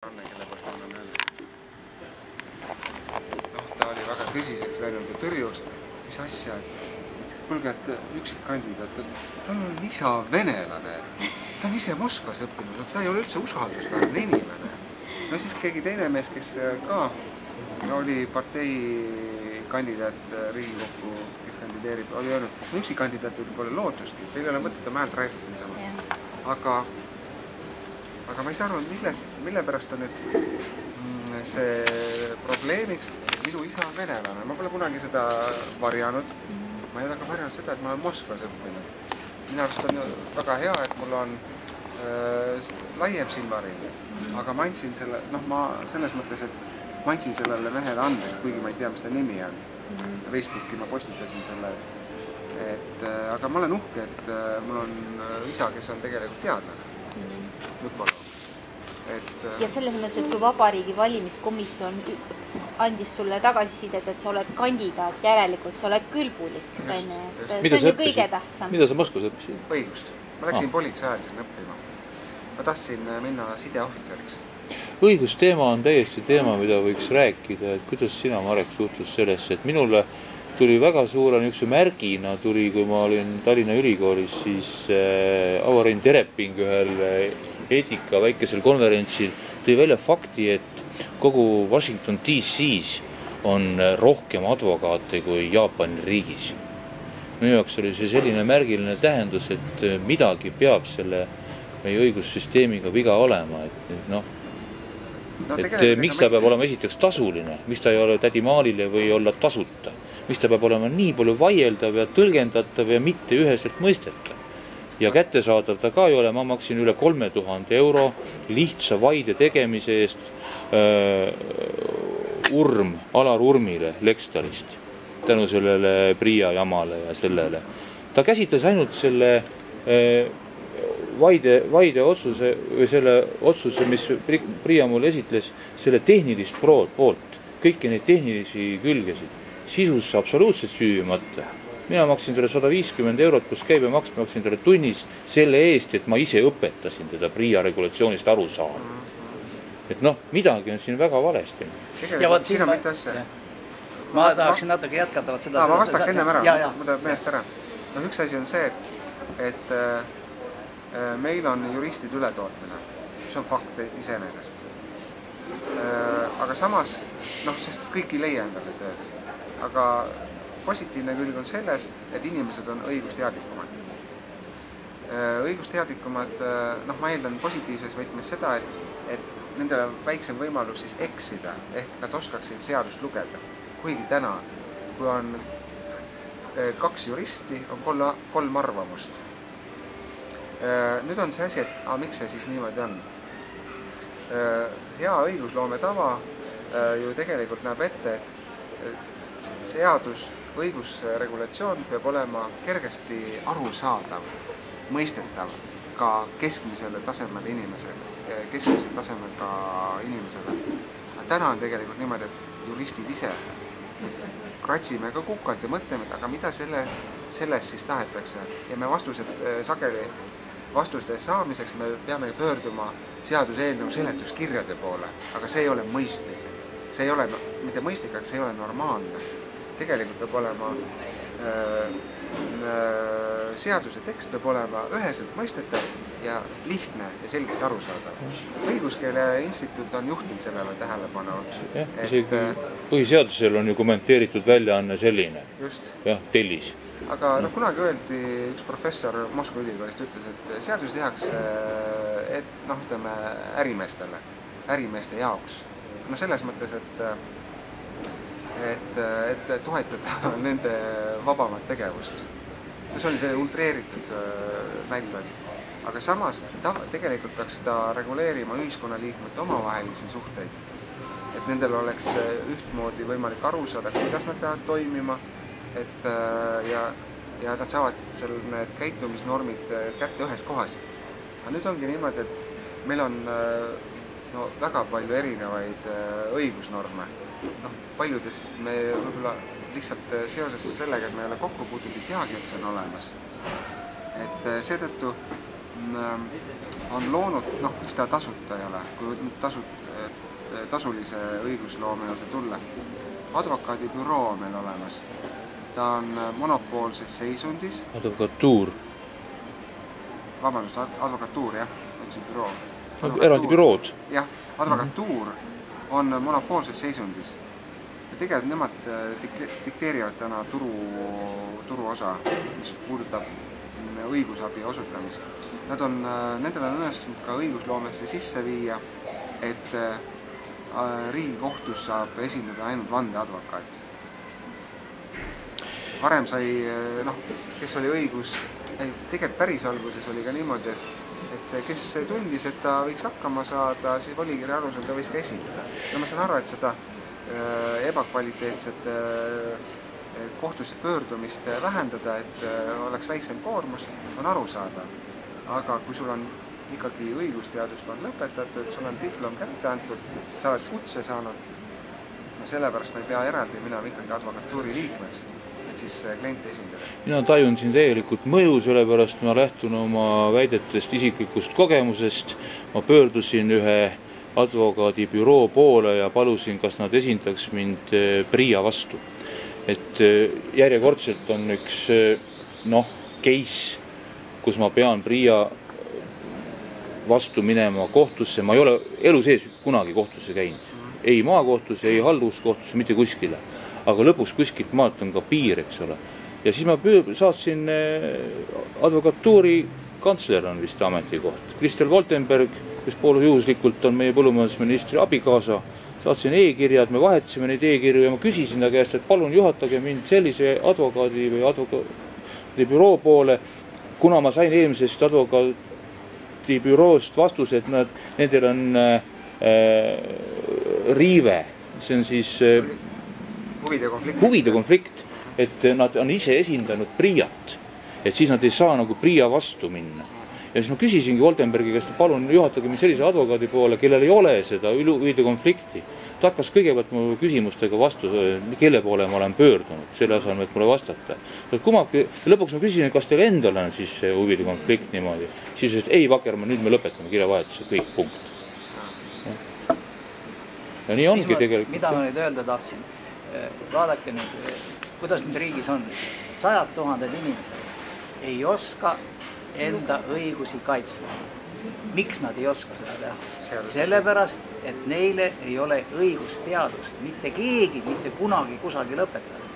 Anne, kelle poolt ma annan öelda. Ta oli väga tõsiseks läinud ja tõrjus, mis asja, et kuulge, et üksikkandidaat, tal on isa venelane, ta on ise Moskvas õppinud, ta ei ole üldse usaldusväärne inimene. No siis keegi teine mees, kes ka oli partei kandidaat Riigikokku, kes kandideerib, oli öelnud, üksikkandidaatidel pole lootustki, teil ei ole mõtet oma häält raisata niisama. Aga ma ei saa aru, mille pärast on nüüd see probleemiks, et minu isa on venelane. Ma pole kunagi seda varjanud. Ma ei ole ka varjanud seda, et ma olen Moskvas õppinud. Minu arust on väga hea, et mul on laiem silmaring. Aga ma andsin selle, ma selles mõttes, et ma andsin sellele mehele andeks, kuigi ma ei tea, mis ta nimi on. Facebooki ma postitasin selle. Aga ma olen uhke, et mul on isa, kes on tegelikult teadlane. Ja selles mõttes, et kui Vabariigi valimiskomisjon andis sulle tagasisidet, et sa oled kandidaat, järelikult sa oled kõlbulik. See on ju kõige tähtsam. Mida sa Moskvas õppisid? Õigust. Ma läksin politseiajalisena õppima. Ma tahtsin minna sideohvitseriks. Õigusteema on täiesti teema, mida võiks rääkida, et kuidas sina, Marek, suhtus sellesse, et minule tuli väga suure niisuguse märgina, kui ma olin Tallinna Ülikoolis, siis Avarin Tereping ühel eetika väikesel konverentsil tõi välja fakti, et kogu Washington DC-s on rohkem advokaate kui Jaapani riigis. Minu jaoks oli see selline märgiline tähendus, et midagi peab selle meie õigussüsteemiga viga olema, et miks ta peab olema esiteks tasuline, miks ta ei ole tädi Maalile või olla tasuta, miks ta peab olema nii palju vaieldav ja tõlgendatav ja mitte üheselt mõistetav. Ja kättesaadav ta ka ei ole, ma maksin üle 3000 euro lihtsa vaide tegemise eest Alar Urmile Lextalist, tänu sellele Priia jamale ja sellele. Ta käsitles ainult selle vaide otsuse, või selle otsuse, mis Priia mulle esitles, selle tehnilist poolt, kõiki neid tehnilisi külgesid, sisus absoluutselt süüvimata. Mina maksin talle 150 eurot plus käibemaks, maksin talle tunnis selle eest, et ma ise õpetasin teda Priia regulatsioonist aru saama. Et midagi on siin väga valesti. Siin on mitte asja. Ma tahaksin natuke jätkata. Ma vastaks ennem ära, ma tahab meelest ära. Üks asi on see, et meil on juristid ületootmine, mis on fakt iseenesest. Aga samas, sest kõik ei leia endale tööd. Aga positiivne külg on selles, et inimesed on õigusteadlikumad. Õigusteadlikumad, ma eeldan positiivses võtmes seda, et nendel on väiksem võimalus siis eksida, ehk nad oskaksid seadust lugeda. Kuigi täna, kui on 2 juristi, on 3 arvamust. Nüüd on see asi, et miks see siis niimoodi on? Hea õigusloome tava ju tegelikult näeb ette, et seadus, õigusregulatsioon peab olema kergesti arusaadav, mõistetav ka keskmisele tasemele inimesele. Täna on tegelikult niimoodi, et juristid ise kratsime ka kukalt ja mõtleme, aga mida selles siis tahetakse. Ja me vastuste saamiseks me peame pöörduma seaduseelnõu seletuskirjade poole, aga see ei ole mõistlik. See ei ole mitte mõistlik, aga see ei ole normaalne. Tegelikult peab olema seaduse tekst peab olema üheselt mõistetav ja lihtne ja selgelt arusaadav. Õiguskeele instituut on juhtinud sellele tähelepanu. Põhiseadusel on ju kommenteeritud väljaanne selline. Just. Jah, tellis. Aga kunagi öeldi, üks professor Moskva ülikoolist ütles, et seadus tehakse ärimeeste jaoks. Selles mõttes, et toetada nende vabamat tegevust. See oli see ultreeritud näitel. Aga samas tegelikult peaks ta reguleerima ühiskonnaliikmete omavahelisi suhteid. Et nendel oleks ühtmoodi võimalik aru saada, kuidas nad peavad toimima. Ja nad saavad need käitumisnormid kätte ühest kohast. Aga nüüd ongi niimoodi, et meil on väga palju erinevaid õigusnorme. Paljudest me võib-olla lihtsalt seoses sellega, et me ei ole kokku puutud, ei teagi, et see on olemas. Et seetõttu on loonud, miks ta tasuta ei ole, kui tasulise õigusloome juurde tulla. Advokaadibüroo on meil olemas. Ta on monopoolses seisundis. Advokatuur. Vabandust, advokatuur, jah, on see büroo. Eraldi bürood. Jah, advokatuur on monopoolses seisundis. Ja tegelikult nemad dikteerivad täna turuosa, mis puudutab õigusabi osutamist. Nendel on õnnestunud ka õigusloomesse sisse viia, et Riigikohtus saab esindada ainult vandeadvokaat. Varem sai, kes oli õigus, tegelikult päris alguses oli ka niimoodi, et kes tundis, et ta võiks hakkama saada, siis volikirja alusel ta võis ka esindada. Ma saan aru, et seda ebakvaliteetset kohtusse pöördumist vähendada, et oleks väiksem koormus, on aru saada. Aga kui sul on ikkagi õigusteadust on lõpetatud, sul on diplom kätte antud, sa oled kutse saanud, sellepärast me ei pea eraldi minema ikkagi advokatuuri liikmeks, et siis klient esindada. Mina tajun siin tegelikult mõju, sellepärast ma lähtun oma väidetest isiklikust kogemusest. Ma pöördusin ühe advokaadibüroo poole ja palusin, kas nad esindaks mind PRIA vastu. Et järjekordselt on üks case, kus ma pean PRIA vastu minema kohtusse. Ma ei ole elu sees kunagi kohtusse käinud. Ei maakohtusse, ei halduskohtusse, mitte kuskile. Aga lõpuks kuskilt maalt on ka piir, eks ole. Ja siis ma saatsin advokatuuri kantsler on vist ametikoht. Kristel Voltenberg, kes juhuslikult on meie põllumajandusministri abikaasa, saatsin e-kirjad, me vahetasime neid e-kirju ja ma küsisin ta käest, et palun juhatage mind sellise advokaadi või advokaadibüroo poole, kuna ma sain eelmisest advokaadibüroost vastuse, et nendel on riive, see on siis huvide konflikt, et nad on ise esindanud PRIA-t, et siis nad ei saa nagu PRIA vastu minna. Ja siis ma küsisingi Voltenbergi käest, palun juhatage mind sellise advokaadi poole, kellel ei ole seda huvide konflikti. Ta hakkas kõigepealt mu küsimustega vastu, kelle poole ma olen pöördunud, selle asemel, et mulle vastata. Lõpuks ma küsisin, kas teil endal on siis huvide konflikt niimoodi. Siis ütles, et ei, Vakerma, nüüd me lõpetame kirjavahetuse, kõik, punkt. Ja nii ongi tegelikult. Mida ma nüüd öelda tahtsin? Vaadake nüüd, kuidas nüüd riigis on. 100 000 inimesed ei oska enda õigusi kaitsta. Miks nad ei oska seda teha? Sellepärast, et neile ei ole õigusteadust. Mitte keegi, mitte kunagi kusagil õpetanud.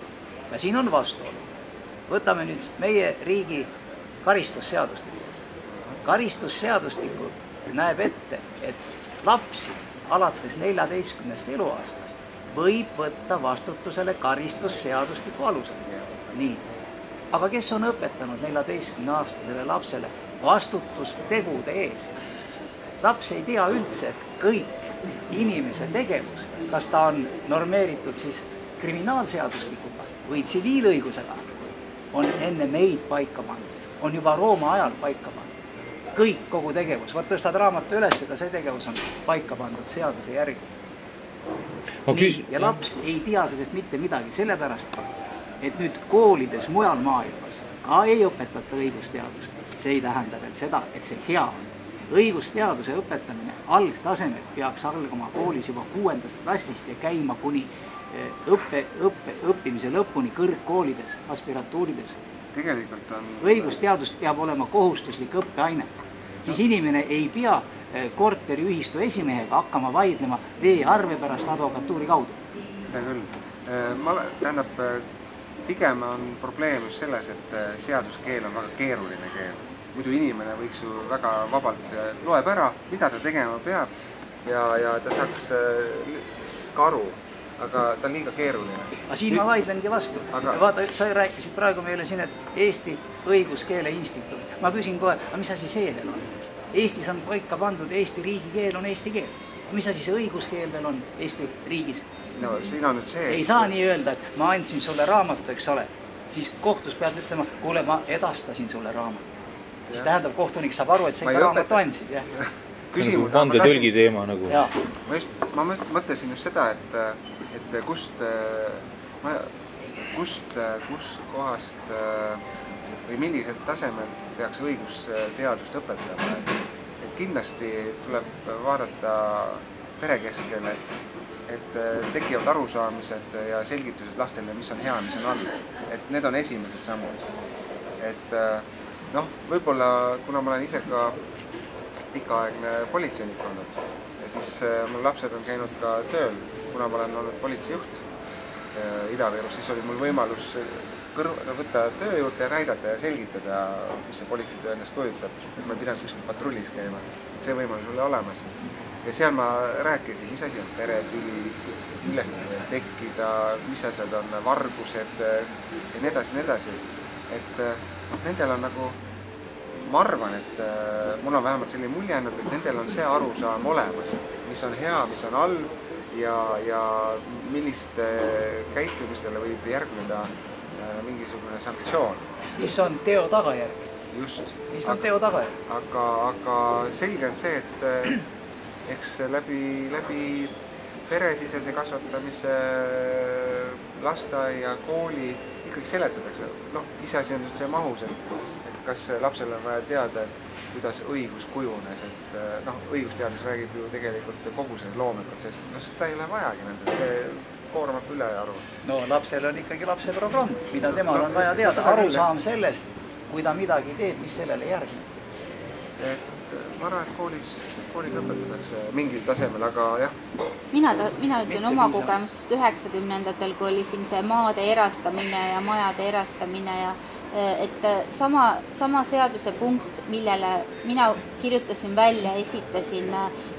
Ja siin on vastuolu. Võtame nüüd meie riigi karistusseadustiku. Karistusseadustiku näeb ette, et lapsi alates 14 eluaastast võib võtta vastutusele karistusseadustiku alusel. Nii. Aga kes on õpetanud 14-aastasele lapsele vastutustegude eest? Laps ei tea üldse, et kõik inimese tegevus, kas ta on normeeritud siis kriminaalseadustikuga või tsiviilõigusega, on enne meid paika pandud, on juba Rooma ajal paika pandud. Kõik kogu tegevus, võt tõstad raamatu üles, ega see tegevus on paika pandud seaduse järgi. Ja laps ei tea sellest mitte midagi, sellepärast, et nüüd koolides mujal maailmas ka ei õpetata õigusteadust. See ei tähenda veel seda, et see hea on. Õigusteaduse õpetamine algtasemel peaks algama koolis juba 6. klassist ja käima kuni õppimise lõpuni kõrgkoolides, aspiratuurides. Tegelikult on... Õigusteadust peab olema kohustuslik õppeaine. Siis inimene ei pea korteriühistu esimehega hakkama vaidlema veearve pärast advokatuuri kaudu. Seda küll. Tähendab, pigem on probleem just selles, et seaduskeel on väga keeruline keel. Muidu inimene võiks ju väga vabalt loeb ära, mida ta tegema peab ja ta saaks ka aru, aga ta on liiga keeruline. Aga siin ma vaidlengi vastu. Vaata, sa rääkisid praegu meile siin, et Eesti õiguskeele instituut. Ma küsin kohe, aga mis asi see veel on? Eestis on paika pandud, Eesti riigikeel on eesti keel. Mis asi see õiguskeel veel on Eesti riigis? No, siin on nüüd see... Ei saa nii öelda, et ma andsin sulle raamatu, eks ole. Siis kohtus pead ütlema, kuule, ma edastasin sulle raamatu. Siis tähendab, kohtunik saab aru, et sa ikka raamatu andsid. Vandetõlgi teema nagu. Ma mõtlesin just seda, et kust kohast või milliselt tasemelt peaks õigusteadust õpetama. Et kindlasti tuleb vaadata perekeskel, et tekivad arusaamised ja selgitused lastele, mis on hea, mis on halb. Et need on esimesed sammud. Et noh, võib-olla, kuna ma olen ise ka pikaaegne politseinik olnud, ja siis mul lapsed on käinud ka tööl, kuna ma olen olnud politseijuht Ida-Virus, siis oli mul võimalus võtta töö juurde ja näidata ja selgitada, mis see politseitöö endast kujutab. Et ma ei pidanud kuskil patrullis käima, et see võimalus oli olemas. Ja seal ma rääkisin, mis asi on peretüli, millest võib tekkida, mis asjad on vargused ja nii edasi. Et nendel on nagu, ma arvan, et mul on vähemalt selline mulje jäänud, et nendel on see arusaam olemas, mis on hea, mis on halb ja milliste käitumistele võib järgneda mingisugune sanktsioon. Mis on teo tagajärg. Just. Mis on teo tagajärg. Aga selge on see, et eks läbi peresisese kasvatamise, lasteaia, kooli ikkagi seletatakse. Noh, iseasi on nüüd see mahus, et kas lapsel on vaja teada, kuidas õigus kujunes, et noh, õigusteadus räägib ju tegelikult kogu selles loomeprotsessis. No seda ei ole vajagi nendel, see koormab üle aru. No lapsel on ikkagi lapse programm, mida temal on vaja teada. Arusaam sellest, kui ta midagi teeb, mis sellele järgneb. Et ma arvan, et koolis õpetatakse mingil tasemel, aga jah. Mina ütlen oma kogemusest 90-ndatel, kui oli siin see maade erastamine ja majade erastamine ja et sama seaduse punkt, millele mina kirjutasin välja, esitasin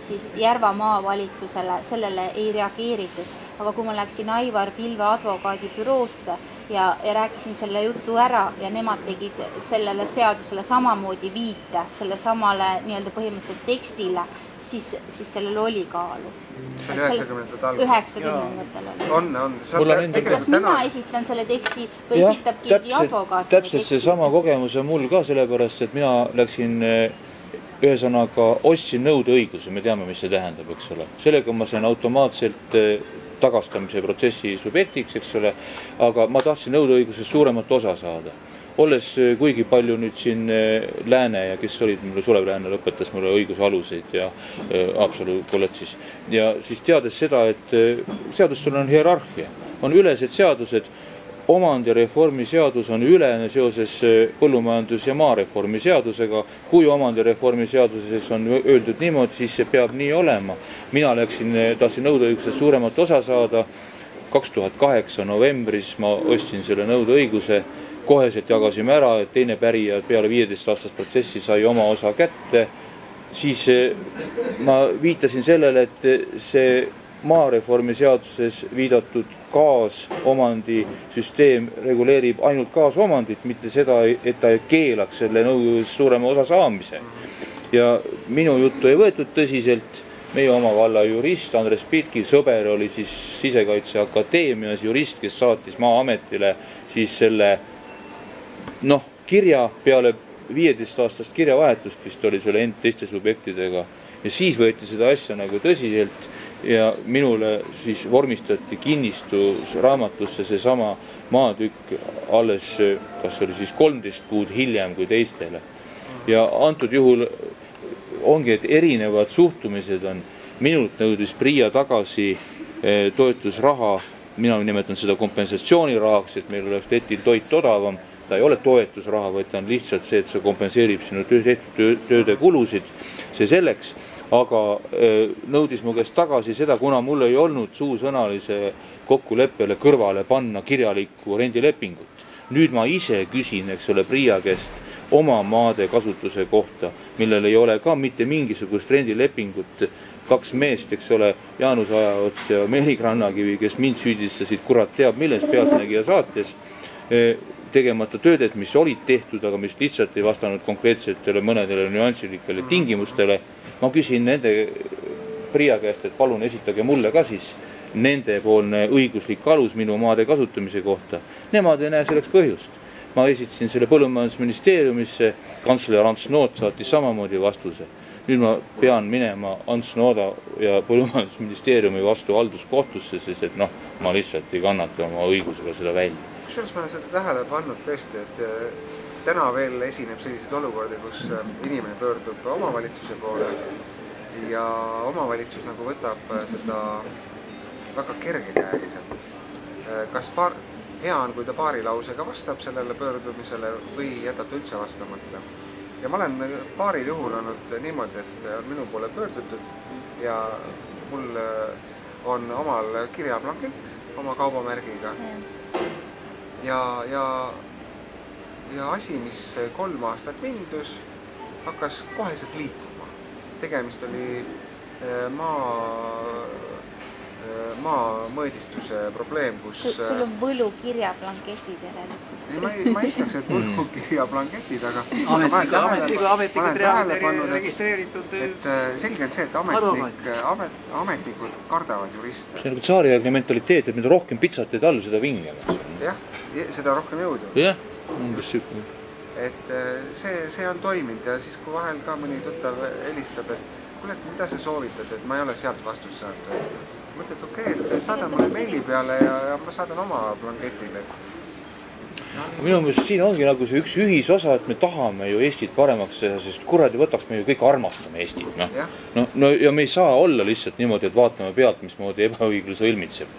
siis Järva maavalitsusele, sellele ei reageeritud. Aga kui ma läksin Aivar Pilve advokaadibüroosse ja rääkisin selle jutu ära ja nemad tegid sellele seadusele samamoodi viite, selle samale nii-öelda põhimõtteliselt tekstile, siis sellel oli kaalu. See oli 90-ndatel. On. Kas mina esitan selle teksti või esitab keegi advokaat? Täpselt see sama kogemus on mul ka, sellepärast, et mina läksin ühesõnaga ostsin nõudeõiguse, me teame, mis see tähendab, eks ole. Sellega ma sain automaatselt tagastamise protsessi subjektiks, eks ole, aga ma tahtsin nõudeõigusest suuremat osa saada. Olles kuigi palju nüüd siin Lääne ja kes olid, mulle Sulev Lääne lõpetas mulle õigusaluseid ja Haapsalu kolledžis. Ja siis teades seda, et seadustel on hierarhia, on ülesed seadused, omandireformi seadus on ülene seoses põllumajandus- ja maareformi seadusega. Kui omandireformi seaduses on öeldud niimoodi, siis see peab nii olema. Mina tahtsin nõudeõigusest suuremat osa saada. 2008 novembris ma ostsin selle nõudeõiguse, koheselt jagasime ära, et teine pärija peale 15-aastast protsessi sai oma osa kätte. Siis ma viitasin sellele, et see maareformi seaduses viidatud kaasomandisüsteem reguleerib ainult kaasomandit, mitte seda, et ta keelaks selle nõudeõigusest suurema osa saamise. Ja minu juttu ei võetud tõsiselt. Meie oma valla jurist Andres Pitki sõber oli siis Sisekaitseakadeemias jurist, kes saatis Maa-ametile siis selle kirja peale 15-aastast kirjavahetust vist oli selle teiste subjektidega. Ja siis võeti seda asja nagu tõsiselt ja minule siis vormistati kinnistusraamatusse seesama maatükk alles, kas oli siis 13 kuud hiljem kui teistele. Ja antud juhul ongi, et erinevad suhtumised on. Minult nõudis PRIA tagasi toetusraha, mina nimetan seda kompensatsioonirahaks, et meil oleks Lätil toit odavam. Ta ei ole toetusraha, vaid ta on lihtsalt see, et see kompenseerib sinu tehtud tööde kulusid, see selleks. Aga nõudis mu käest tagasi seda, kuna mul ei olnud suusõnalise kokkuleppele kõrvale panna kirjalikku rendilepingut. Nüüd ma ise küsin, eks ole, PRIA käest oma maade kasutuse kohta, millel ei ole ka mitte mingisugust rendilepingut. 2 meest, eks ole, Jaanus Ajaots ja Meerik Rannakivi, kes mind süüdistasid, kurat teab, milles Pealtnägija saates, tegemata töödet, mis olid tehtud, aga mis lihtsalt ei vastanud konkreetsetele mõnedele nüansilikele tingimustele. Ma küsin nende PRIA käest, et palun esitage mulle ka siis nendepoolne õiguslik alus minu maade kasutamise kohta. Nemad ei näe selleks põhjust. Ma esitasin selle Põllumajandusministeeriumisse, kantsler Ants Noot saatis samamoodi vastuse. Nüüd ma pean minema Ants Nooda ja Põllumajandusministeeriumi vastu halduskohtusse, sest et ma lihtsalt ei kannata oma õigusega seda välja. Kusjuures ma olen seda tähele pannud tõesti, et täna veel esineb selliseid olukordi, kus inimene pöördub omavalitsuse poole ja omavalitsus nagu võtab seda väga kergekäeliselt. Kas hea on, kui ta paari lausega vastab sellele pöördumisele või jätab ta üldse vastamata. Ja ma olen paaril juhul olnud niimoodi, et on minu poole pöördutud ja mul on omal kirjablankett oma kaubamärgiga. Ja asi, mis 3 aastat vindus, hakkas koheselt liikuma. Tegemist oli maamõõdistuse probleem, kus... Sul on võlukirjablanketid järelikult. Ma ei ütleks, et võlukirjablanketid, aga... Ametnikud registreeritud... Selge on see, et ametnikud kardavad juriste. See on nagu tsaariaegne mentaliteet, et mida rohkem pitsateid all, seda vingem. Jah, seda rohkem jõudu. Jah, umbes süükne. Et see on toiminud ja siis, kui vahel ka mõni tuttav helistab, et kuule, mida sa soovitad, et ma ei ole sealt vastust saanud. Mõtled, okei, et saada mulle meili peale ja ma saadan oma blanketile. Minu mõttes siin ongi nagu see üks ühisosa, et me tahame ju Eestit paremaks teha, sest kuradi võtaks me ju kõik armastame Eestit. No, ja me ei saa olla lihtsalt niimoodi, et vaatame pealt, mismoodi ebaõiglus õlmitseb.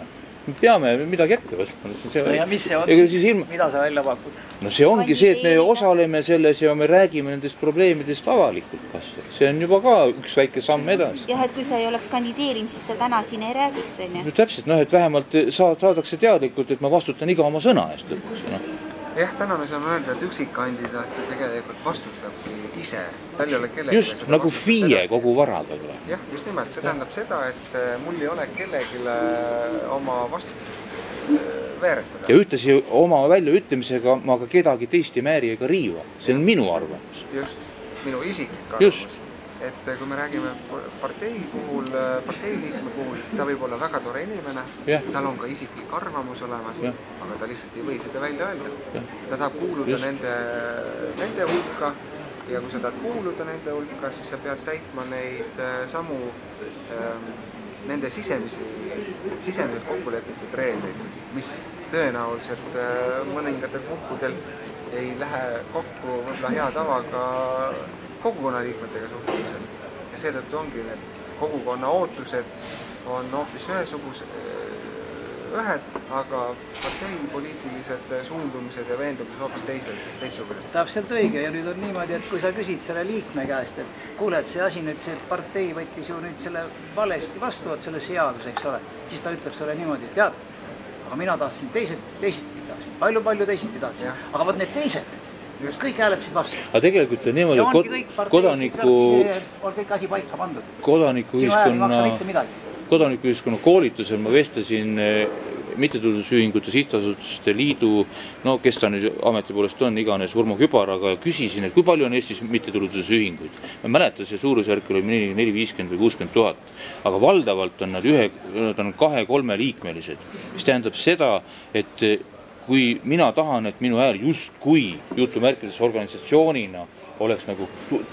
Me peame midagi ette võtma. No ja mis see on siis? Mida sa välja pakud? No see ongi see, et me osaleme selles ja me räägime nendest probleemidest avalikult. See on juba ka üks väike samm edasi. Jah, et kui sa ei oleks kandideerinud, siis sa täna siin ei räägiks, on ju? No täpselt, et vähemalt saadakse teadlikult, et ma vastutan iga oma sõna eest lõpuks. Jah, täna me saame öelda, et üksikkandidaat tegelikult vastutabki ise. Tal ei ole kellegi. Just nagu FIE kogu varaga. Jah, just nimelt. See tähendab seda, et mul ei ole kellegile oma vastutust veeretada. Ja ütlesi oma väljaütlemisega ma ka kedagi teist ei määri ega riiva. See on minu arvamus. Just, minu isiklik arvamus. Just. Et kui me räägime parteiliikme puhul, ta võib olla väga tore inimene, tal on ka isiklik arvamus olemas, aga ta lihtsalt ei või seda välja öelda. Ta tahab kuuluda nende hulka ja kui sa tahad kuuluda nende hulka, siis sa pead täitma neid samu nende sisemiselt kokkulepitud reegleid, mis tõenäoliselt mõningatel puhkudel ei lähe kokku võtla hea tavaga kogukonna liikmetega suhtlemisel. Ja seetõttu ongi need kogukonna ootused on hoopis ühed, aga partei poliitilised suundumised ja veendumised hoopis teistsugused. Täpselt õige ja nüüd on niimoodi, et kui sa küsid selle liikme käest, et kuule, et see asi nüüd, see partei võttis ju nüüd selle valesti vastu, et selle seadus, eks ole, siis ta ütleb selle niimoodi, tead, aga mina tahtsin teisiti tahtsin, palju teisiti tahtsin, aga võt need teised, just kõik hääletasid vastu. Aga tegelikult on niimoodi, on kõik asi paika pandud. Kodanikuühiskonna koolitusel ma vestlesin mittetulundusühingute sihtasutuste liidu, no kes ta nüüd ameti poolest on, iganes Urmo Kübaraga ja küsisin, et kui palju on Eestis mittetulundusühinguid. Ma mäletan, see suurusjärk oli 450 või 60 000, aga valdavalt on nad 2-3 liikmelised, mis tähendab seda, et kui mina tahan, et minu hääl justkui jutumärkides organisatsioonina oleks nagu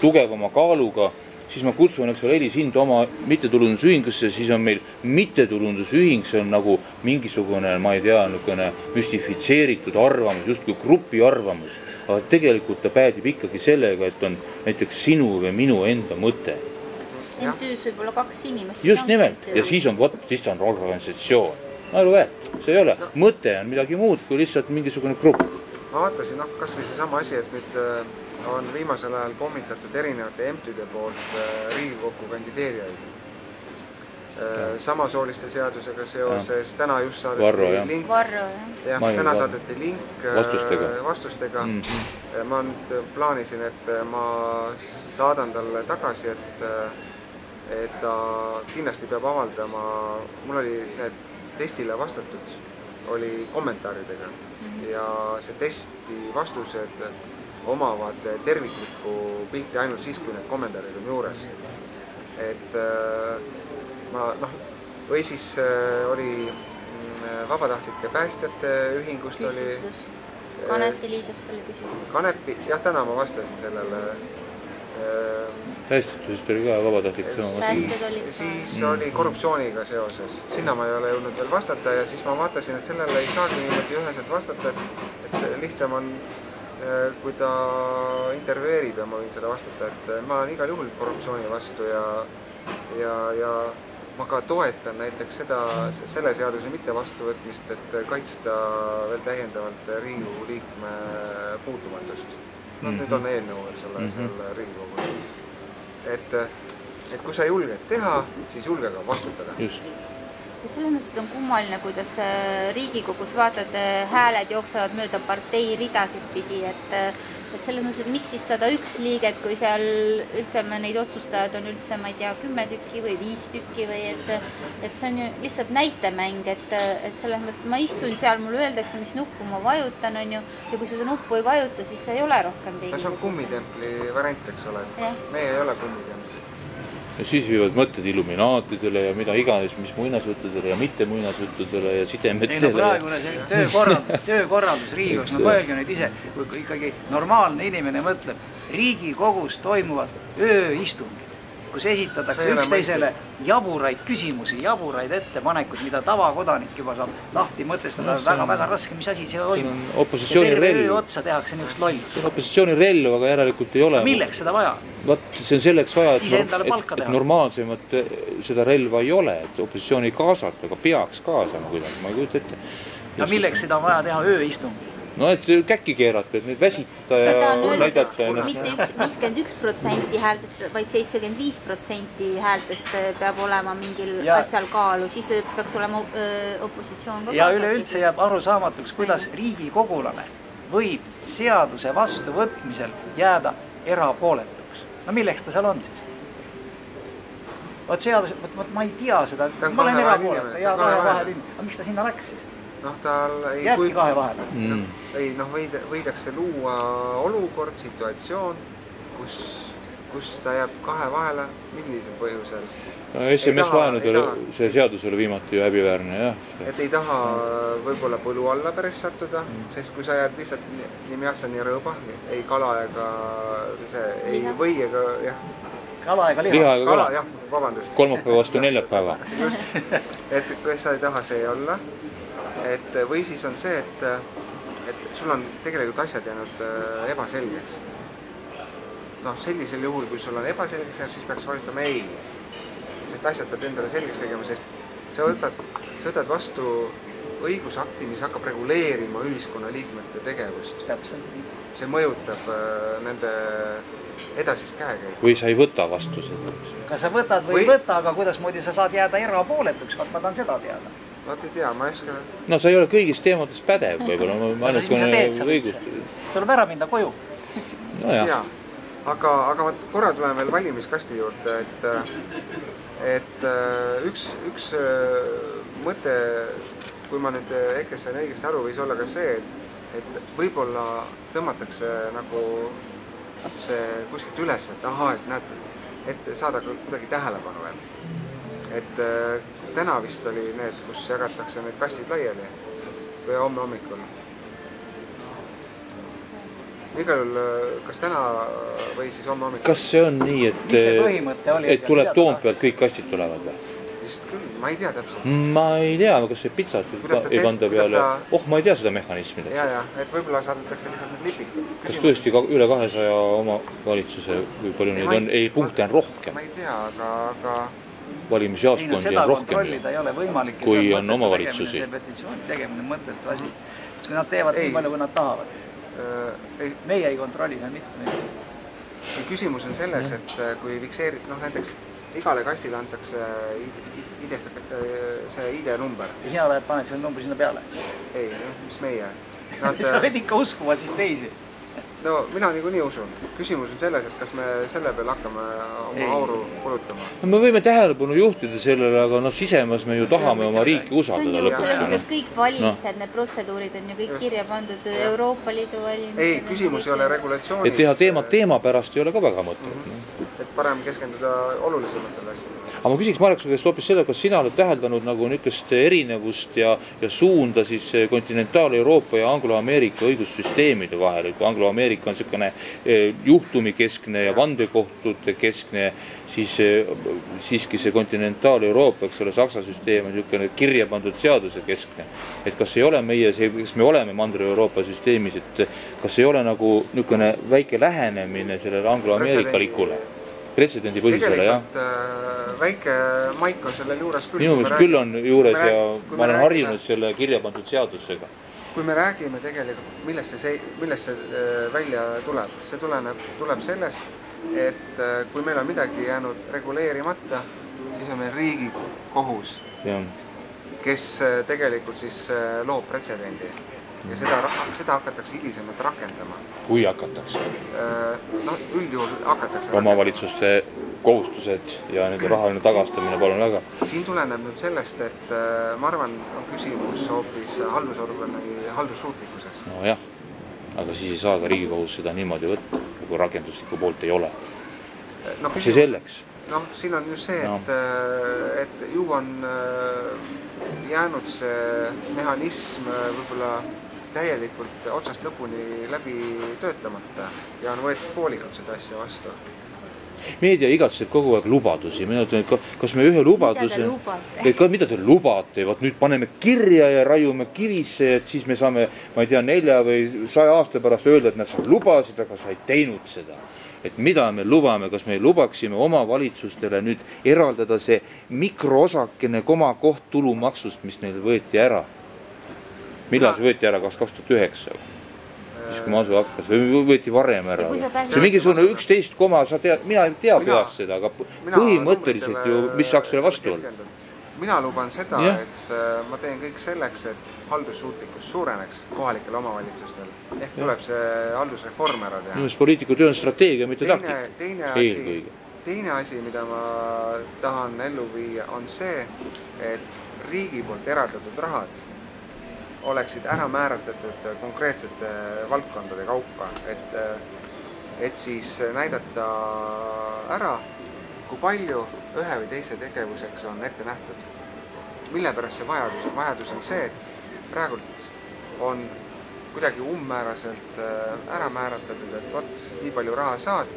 tugevama kaaluga, siis ma kutsun, eks ole, sind oma mittetulundusühingusse, siis on meil mittetulundusühing, see on nagu mingisugune, ma ei tea, müstifitseeritud arvamus, justkui grupi arvamus, aga tegelikult ta päädib ikkagi sellega, et on näiteks sinu või minu enda mõte. MTÜs võib olla 2 inimest. Just nimelt, ja siis on organisatsioon. Väärt, see ei ole. Mõte on midagi muud kui lihtsalt mingisugune grupp. Ma vaatasin, kas või see sama asi, et nüüd on viimasel ajal pommitatud erinevate MTÜde poolt Riigikokku kandideerijaid. Samasooliste seadusega seoses, täna just saadeti link. Täna saadeti link vastustega. Ma plaanisin, et ma saadan talle tagasi, et ta kindlasti peab avaldama, mul oli need testile vastatud, oli kommentaaridega ja see testi vastused omavad terviklikku pilti ainult siis, kui need kommentaarid on juures. Et või siis oli vabatahtlike päästjate ühingust oli... Kanepi liidust oli küsimus. Kanepi, jah, täna ma vastasin sellele. Päästetust oli ka vabatahtlik sõna. Siis oli korruptsiooniga seoses. Sinna ma ei ole jõudnud veel vastata ja siis ma vaatasin, et sellele ei saagi niimoodi üheselt vastata, et lihtsam on kui ta intervjueerib ja ma võin seda vastata, et ma olen igal juhul korruptsiooni vastu ja ma ka toetan näiteks selle seaduse mitte vastuvõtmist, et kaitsta veel täiendavalt Riigikogu liikme puutumatust. Nüüd on eelnõu, eks ole, seal Riigikogus. Et kui sa julged teha, siis julge ka vastutada. Just. Ja selles mõttes on kummaline, kuidas Riigikogus vaatad, hääled jooksevad mööda partei ridasid pidi, et selles mõttes, et miks siis 101 liiget, kui seal ütleme neid otsustajad on üldse, ma ei tea, 10 tükki või 5 tükki või et see on ju lihtsalt näitemäng, et selles mõttes, et ma istun seal, mulle öeldakse, mis nuppu ma vajutan, on ju, ja kui sa seda nuppu ei vajuta, siis sa ei ole rohkem Riigikogus. See on kummitempli variant, eks ole, et meie ei ole kummitempli. Ja siis viivad mõtted illuminaatidele ja mida iganes, mis muinasjuttudele ja mitte muinasjuttudele ja sidemetele. Ei, no praegune see töökorraldus Riigikogus, no mõelge nüüd ise, kui ikkagi normaalne inimene mõtleb, Riigikogus toimuvad ööistungid, kus esitatakse üksteisele jaburaid küsimusi, jaburaid ettepanekuid, mida tavakodanik juba saab lahti mõtestada, väga raske, mis asi see toimub. Ja terve öö otsa tehakse niisugust lollust. See on opositsiooni relv, aga järelikult ei ole. Milleks seda vaja? See on selleks vaja, et normaalsemat seda relva ei ole, et opositsiooni ei kaasata, aga peaks kaasama kuidagi, ma ei kujuta ette. Ja milleks seda vaja teha ööistungil? No, et käkki keerata, et neid väsitada ja näidata. Mitte 51% häältest, vaid 75% häältest peab olema mingil asjal kaalu, siis peaks olema opositsioon ka ja üleüldse jääb arusaamatuks, kuidas riigikogulane võib seaduse vastuvõtmisel jääda erapooletuks. No milleks ta seal on siis? Vot seadus, ma ei tea seda, ma olen erapooletu ja kahe vaheline, aga miks ta sinna läks siis? Jääbki kahe vahele. Ei, võidakse luua olukord, situatsioon, kus ta jääb kahe vahele, millisel põhjusel. SMS vaenudel see seadus oli viimati ju häbiväärne, jah. Et ei taha võib-olla põlu alla päris sattuda, sest kui sa jääd lihtsalt nimiassa nii rõõba, ei kala ega see, ei või ega, jah. Kala ega liha. Kala, jah, vabandust. Kolmapäeva vastu neljapäeva. Et kui sa ei taha see olla, või siis on see, et sul on tegelikult asjad jäänud ebaselgeks. Noh, sellisel juhul, kui sul on ebaselgeks jäänud, siis peaks valutama ei. Sest asjad pead endale selgeks tegema, sest sa võtad vastu õigusakti, mis hakkab reguleerima ühiskonna liikmete tegevust. See mõjutab nende edasist käekäigu. Või sa ei võta vastu seda. Kas sa võtad või ei võta, aga kuidas moodi sa saad jääda erapooletuks, ma tahan seda teada. Vaat ei tea, ma ei oska... No sa ei ole kõigis teemades pädev võib-olla. Mis sa teed sa üldse? Tuleb ära minna koju. No jah. Aga korra tulen veel valimiskasti juurde, et üks mõte, kui ma nüüd EKRE-s sain õigesti aru, võis olla ka see, et võib-olla tõmmatakse nagu see kuskilt üles, et aha, et näete, et saada kuidagi tähelepanu veel. Et täna vist oli need, kus jagatakse need kastid laiali või homme hommikul. Igal juhul, kas täna või siis homme hommikul? Kas see on nii, et tuleb Toompealt kõik kastid tulevad või? Vist küll, ma ei tea täpselt. Ma ei tea, kas see pitsat ei panda peale. Ma ei tea seda mehhanismi. Ja, et võib-olla saadetakse lihtsalt need lipikud. Kas tõesti üle 200 oma valitsuse või palju neid on? Ei, punkte on rohkem. Ma ei tea, aga... Valimisjaoskondi on rohkem, kui on omavalitsusi. See petitsiooni tegemine mõttetu asi. Sest kui nad teevad nii palju, kui nad tahavad. Meie ei kontrolli seal mitte midagi. Küsimus on selles, et kui fikseerid, näiteks igale kastile antakse see ID-number. Ja sina paned selle numbri sinna peale? Ei, mis meie. Sa võid ikka uskuma siis teisi. No mina niikuinii usun. Küsimus on selles, et kas me selle peal hakkame oma auru kulutama. Me võime tähelepanu juhtida sellele, aga sisemas me ju tahame oma riiki usaldada. See on ju selles, et kõik valimised, need protseduurid on ju kõik kirja pandud Euroopa Liidu valimised. Ei, küsimus ei ole regulatsioonis. Et teha teema pärast ei ole ka väga mõtet. parem keskenduda olulisematele asjadele. Aga ma küsiks Marek su käest hoopis seda, kas sina oled täheldanud nagu niisugust erinevust ja suunda siis kontinentaal-Euroopa ja Anglo-Ameerika õigussüsteemide vahel, kui Anglo-Ameerika on niisugune juhtumikeskne ja vandekohtute keskne, siis siiski see kontinentaal-Euroopa, eks ole, Saksa süsteem on niisugune kirja pandud seaduse keskne. Et kas ei ole kas me oleme Mandri-Euroopa süsteemis, et kas ei ole nagu niisugune väike lähenemine sellele anglo-ameerikalikule pretsedendi põhisele, jah? Tegelikult väike maik on sellel juures küll. Minu meelest küll on juures ja ma olen harjunud selle kirja pandud seadusega. Kui me räägime tegelikult, millest see välja tuleb, see tuleb sellest, et kui meil on midagi jäänud reguleerimata, siis on meil Riigikohus, kes tegelikult siis loob pretsedendi ja seda hakatakse hilisemalt rakendama. Kui hakatakse? No üldjuhul hakatakse omavalitsuste kohustused ja nende rahaline tagastamine, palun väga. Siin tuleneb nüüd sellest, et ma arvan, on küsimus hoopis haldusorgani haldussuutlikkuses. No jah, aga siis ei saa ka Riigikohus seda niimoodi võtta, kui rakenduslikku poolt ei ole. Mis see selleks? Noh, siin on just see, et ju on jäänud see mehhanism võib-olla täielikult otsast lõpuni läbi töötamata ja on võetud poolikult seda asja vastu. Meedia igatseb kogu aeg lubadusi. Mina ütlen, kas me ühe lubaduse... Mida te lubate? Vaat nüüd paneme kirja ja raiume kivisse, et siis me saame, ma ei tea, 4 või 100 aasta pärast öelda, et nad sa lubasid, aga sa ei teinud seda. Et mida me lubame, kas me lubaksime oma valitsustele nüüd eraldada see mikroosakene koht tulumaksust, mis neil võeti ära. Millal see võeti ära? 2009? Siis kui Masu hakkas või võeti varem ära? See mingisugune 11, sa tead, mina ei tea peaks seda, aga põhimõtteliselt ju, mis saaks selle vastu olla? Mina luban seda, et ma teen kõik selleks, et haldussuutlikkus suureneks kohalikel omavalitsustel. Ehk tuleb see haldusreform ära teha. Minu poliitiku töö on strateegia, mitte taktika. Teine asi, mida ma tahan ellu viia, on see, et riigi poolt eraldatud rahad oleksid ära määratletud konkreetsete valdkondade kaupa, et siis näidata ära, kui palju ühe või teise tegevuseks on ette nähtud. Mille pärast see vajadus on? Vajadus on see, et praegult on kuidagi umbmääraselt ära määratletud, et võt, nii palju raha saad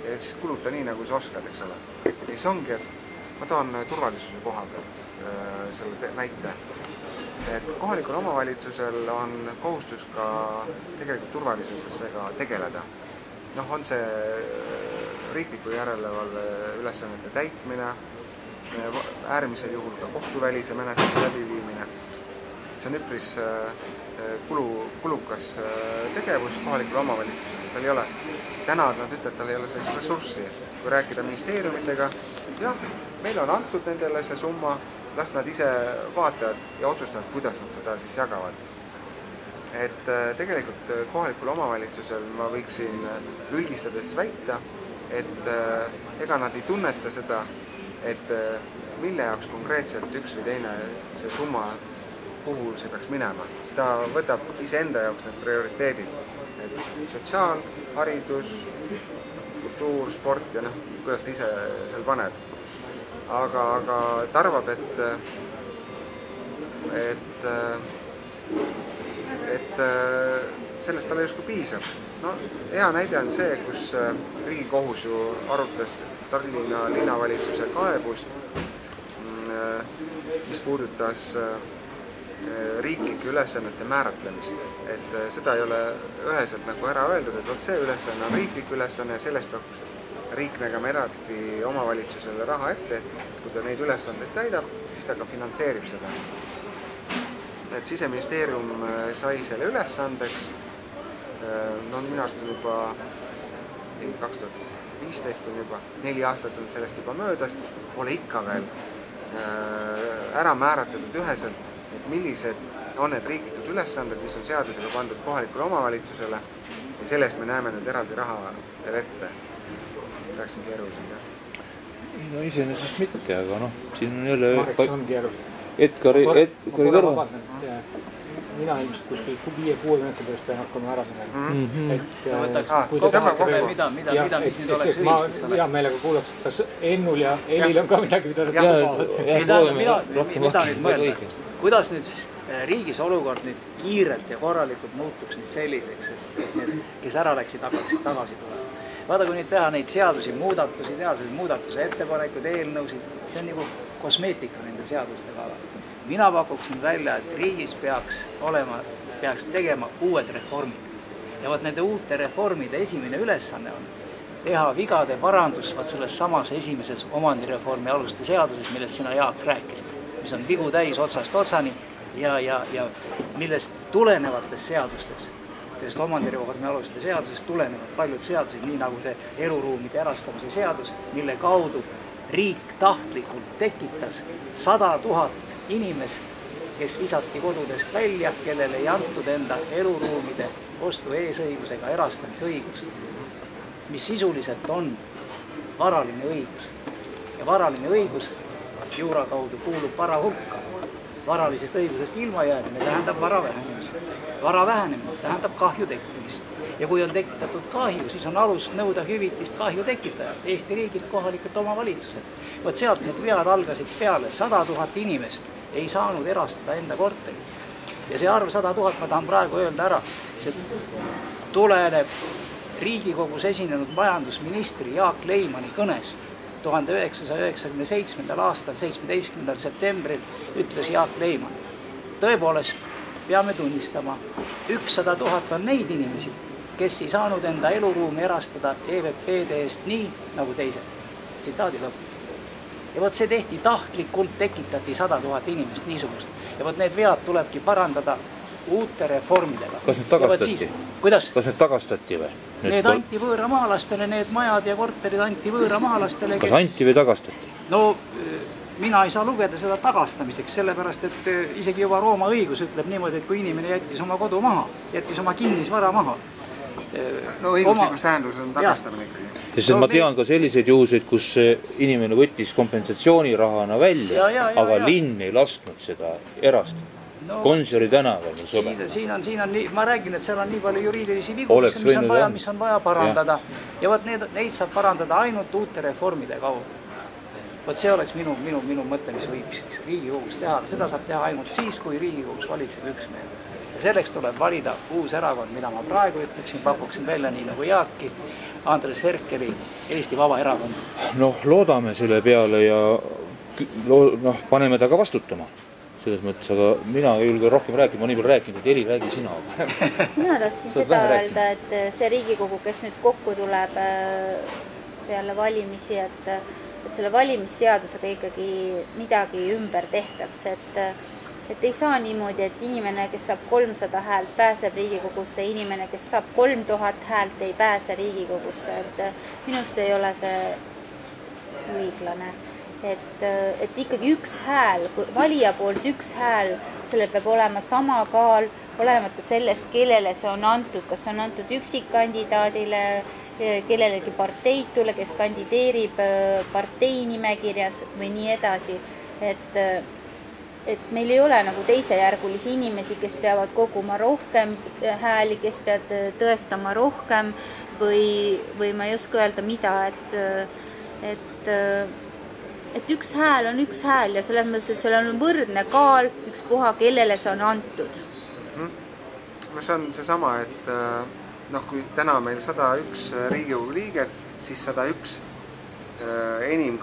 ja siis kuluta nii, nagu sa oskad, eks ole. Ja siis ongi, et ma toon turvalisuse koha pealt selle näite. Et kohalikul omavalitsusel on kohustus ka tegelikult turvalisusega tegeleda. Noh, on see riikliku järelevalve ülesannete täitmine, äärmisel juhul ka kohtuvälise menetluse läbiviimine. See on üpris kulukas tegevus kohalikul omavalitsusel. Tal ei ole, täna nad ütlevad, tal ei ole sellist ressurssi. Kui rääkida ministeeriumitega, jah, meil on antud nendele see summa, las nad ise vaatavad ja otsustavad, kuidas nad seda siis jagavad. Et tegelikult kohalikul omavalitsusel ma võiksin ülgistades väita, et ega nad ei tunneta seda, et mille jaoks konkreetselt üks või teine see summa, kuhu see peaks minema. Ta võtab iseenda jaoks need prioriteedid. Et sotsiaal, haridus, kultuur, sport ja kuidas ta ise seal paneb. Aga ta arvab, et sellest talle justkui piisab. No, hea näide on see, kus Riigikohus ju arutas Tallinna linnavalitsuse kaebust, mis puudutas riiklike ülesannete määratlemist. Et seda ei ole üheselt nagu ära öeldud, et see ülesanne on riiklik ülesanne ja sellest peaks riik nägema eraldi omavalitsusele raha ette, et kui ta neid ülesandeid täidab, siis ta ka finantseerib seda. Et Siseministeerium sai selle ülesandeks, no minu arust on juba 2015 on juba 4 aastat on sellest juba möödas, pole ikka veel ära määratletud üheselt, et millised on need riiklikud ülesanded, mis on seadusega pandud kohalikule omavalitsusele ja sellest me näeme nüüd eraldi raha ette. Rääksin keerulised, jah? No iseenesest mitte, aga siin on jälle... Mareks on keerulised. Edgari kõrva. mina ilmselt kuskil 5-6 minuti pärast pean hakkama ära minema. Mida mis nüüd oleks ühist? Ma hea meelega kuulaks, kas Ennul ja Elil on ka midagi, mida nad lubavad. Mida nüüd mõelda? Kuidas nüüd siis riigis olukord nüüd kiirelt ja korralikult muutuks nüüd selliseks, et need, kes ära läksid, hakkaksid tagasi tulema? Vaata, kui nüüd teha neid seadusi, muudatusi, teha muudatuse ettepanekuid, eelnõusid, see on nagu kosmeetika nende seaduste kallal. Mina pakuksin välja, et riigis peaks tegema uued reformid. Ja vaat nende uute reformide esimene ülesanne on teha vigade parandus selles samas esimeses omandireformi aluste seaduses, millest sina, Jaak, rääkisid, mis on vigu täis otsast otsani ja millest tulenevates seadustes, sellest omandireformi aluste seadusest tulenevad paljud seadused, nii nagu see eluruumide erastamise seadus, mille kaudu riik tahtlikult tekitas 100 000 inimest, kes visati kodudest välja, kellele ei antud enda eluruumide ostu eesõigusega erastamise õigust, mis sisuliselt on varaline õigus. Ja varaline õigus juura kaudu kuulub vara hulka. Varalisest õigusest ilma jäämine tähendab vara vähenemist. Vara vähenemine tähendab kahju tekkimist. Ja kui on tekitatud kahju, siis on alust nõuda hüvitist kahju tekitajalt, Eesti riigilt, kohalikult omavalitsuselt. Vot sealt need vead algasid peale, 100 000 inimest ei saanud erastada enda korterit. Ja see arv 100 000, ma tahan praegu öelda ära, see tuleneb Riigikogus esinenud majandusministri Jaak Leimani kõnest 1997. aastal, 17. septembril ütles Jaak Leiman. Tõepoolest, peame tunnistama, 100 000 on neid inimesi, kes ei saanud enda eluruumi erastada EVP-de eest nii, nagu teised. Tsitaadi lõpp. Ja vot see tehti tahtlikult, tekitati 100 000 inimest niisugust. Ja vot need vead tulebki parandada uute reformidega. Kas need tagastati? Kuidas? Kas need tagastati või? Need anti võõramaalastele, need majad ja korterid anti võõramaalastele. Kas anti või tagastati? No mina ei saa lugeda seda tagastamiseks, sellepärast, et isegi juba Rooma õigus ütleb niimoodi, et kui inimene jättis oma kodu maha, jättis oma kinnisvara maha. No õiguslikus tähendus on tagastamine ikkagi. Sest ma tean ka selliseid juhuseid, kus inimene võttis kompensatsioonirahana välja, aga linn ei lasknud seda erastada. Gonsiori tänaval. Siin on nii, ma räägin, et seal on nii palju juriidilisi vigu, mis on vaja parandada. Ja võt neid saab parandada ainult uute reformide kaudu. Võt see oleks minu mõte, mis võiks Riigikogus teha. Seda saab teha ainult siis, kui Riigikogus valitseb üksmeel. Ja selleks tuleb valida uus erakond, mida ma praegu ütleksin, pakuksin välja nii nagu Jaaki, Andres Herkeli Eesti Vaba Erakond. Noh, loodame selle peale ja paneme ta ka vastutama. Selles mõttes, aga mina ei julge rohkem rääkima, ma nii palju rääkinud, et Eli, räägi sina. Mina tahtsin seda öelda, et see Riigikogu, kes nüüd kokku tuleb peale valimisi, et selle valimisseadusega ikkagi midagi ümber tehtaks, et ei saa niimoodi, et inimene, kes saab 300 häält, pääseb Riigikogusse, inimene, kes saab 3000 häält, ei pääse Riigikogusse, et minust ei ole see õiglane. Et ikkagi üks hääl, valija poolt üks hääl, sellel peab olema sama kaal, olemata sellest, kellele see on antud, kas on antud üksikkandidaadile, kellelegi parteitule, kes kandideerib parteinimekirjas või nii edasi. Et meil ei ole nagu teisejärgulisi inimesi, kes peavad koguma rohkem hääli, kes peavad tõestama rohkem või ma ei oska öelda mida, et üks hääl on üks hääl ja selles mõttes, et seal on võrdne kaal ükspuha, kellele see on antud. See on seesama, et kui täna meil 101 Riigikogu liiget, siis 101 enim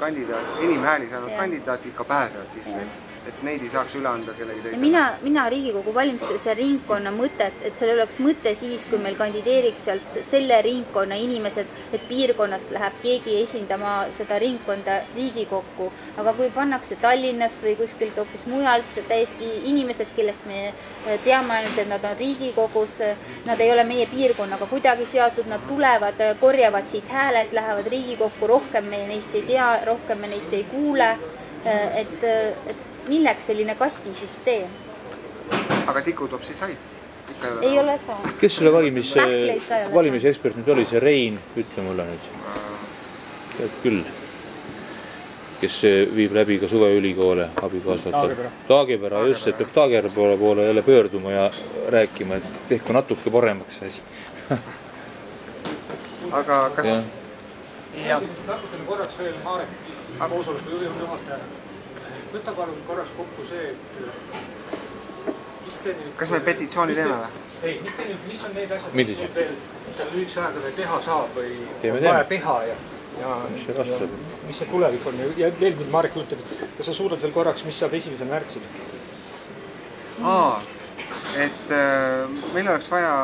hääli saanud kandidaati ikka pääsevad sisse, et neid ei saaks üle anda kellegi teisele. Mina Riigikogu valimise ringkonna mõtet, et seal oleks mõte siis, kui meil kandideeriks sealt selle ringkonna inimesed, et piirkonnast läheb keegi esindama seda ringkonda Riigikokku. Aga kui pannakse Tallinnast või kuskilt hoopis mujalt täiesti inimesed, kellest me teame ainult, et nad on Riigikogus, nad ei ole meie piirkonnaga kuidagi seotud, nad tulevad, korjavad siit hääled, lähevad Riigikokku, rohkem me neist ei tea, rohkem me neist ei kuule, et milleks selline kastisüsteem? Aga Tiku toob siis said? Ei ole saa. Kes selle valimisekspert nüüd oli? See Rein, ütle mulle nüüd. Tead küll. kes viib läbi ka suveülikoole abikaasat. Taagepera, just, et peab Taagepera poole jälle pöörduma ja rääkima, et tehku natuke paremaks asi. Aga kas... Nakutame korraks veel Marek, koosoleku juhatajana. Võta palun korraks kokku see, et... Kas me petitsiooni teeme või? Ei, mis on need asjad, mis seal lühikese ajaga veel teha saab või vaja teha ja mis see tulevik on ja veel nüüd Marek ütleb, et kas sa suudad veel korraks, mis saab 1. märtsil? Et meil oleks vaja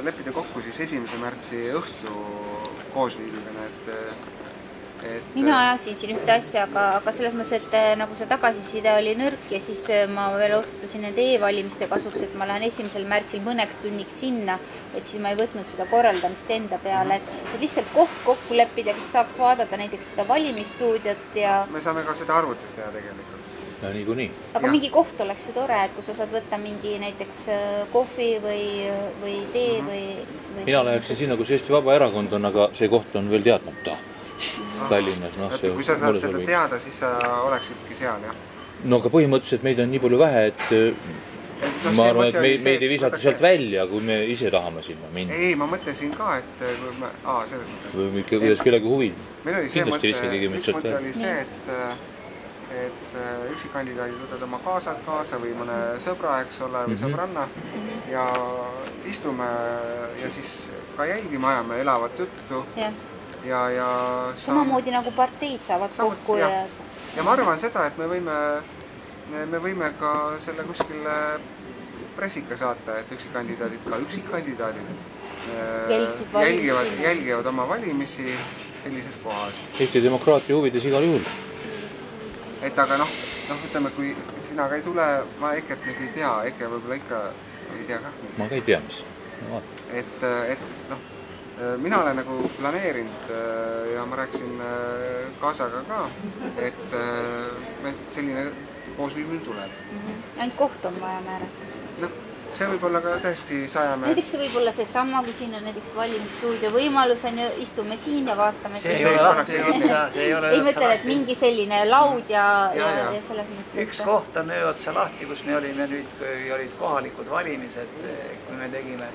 leppida kokku siis 1. märtsi õhtu koosviibimine, mina ajasin siin ühte asja, aga selles mõttes, et nagu see tagasiside oli nõrk ja siis ma veel otsustasin nende e-valimiste kasuks, et ma lähen 1. märtsil mõneks tunniks sinna, et siis ma ei võtnud seda korraldamist enda peale, et lihtsalt koht kokku leppida, kus saaks vaadata näiteks seda valimisstuudiot ja... Me saame ka seda arvutis teha tegelikult. Ja niikuinii. Aga mingi koht oleks ju tore, et kus sa saad võtta mingi näiteks kohvi või tee või... Mina läheksin sinna, kus Eesti Vabaerakond on, aga see koht on veel teadmata. Tallinnas, kui sa saad seda teada, siis sa oleksidki seal, jah? No aga põhimõtteliselt meid on nii palju vähe, et ma arvan, et meid ei visata sealt välja, kui me ise tahame sinna minna. Ei, ma mõtlesin ka, et kui me... selles mõttes. Või ikka kuidas kellegi huvi. Meil oli see mõte oli see, et üksikkandidaadid võtad oma kaasa või mõne sõbra, eks ole, või sõbranna ja istume ja siis ka jälgime, ajame elavat juttu. Ja samamoodi nagu parteid saavad kokku ja ma arvan seda, et me võime ka selle kuskile pressika saata, et üksikkandidaadid jälgivad oma valimisi sellises kohas. Eesti demokraatia huvides igal juhul. Et aga ütleme, kui sina ka ei tule, ma Eket nüüd ei tea, Eke võib-olla ikka ei tea ka. Ma ka ei tea, mis. Mina olen nagu planeerinud ja ma rääkisin kaasaga ka, et selline koosviimine tuleb. Ainult koht on vaja määrata. See võib olla ka tõesti sajame... Näiteks see võib olla see sama, kui siin on näiteks valimisstuudio võimalus, on ju, istume siin ja vaatame... See ei ole lahti otsa, see ei ole ei mõtlen, et mingi selline laud ja selles mõttes... Üks koht on öö otsa lahti, kus me olime nüüd, kui olid kohalikud valimised, kui me tegime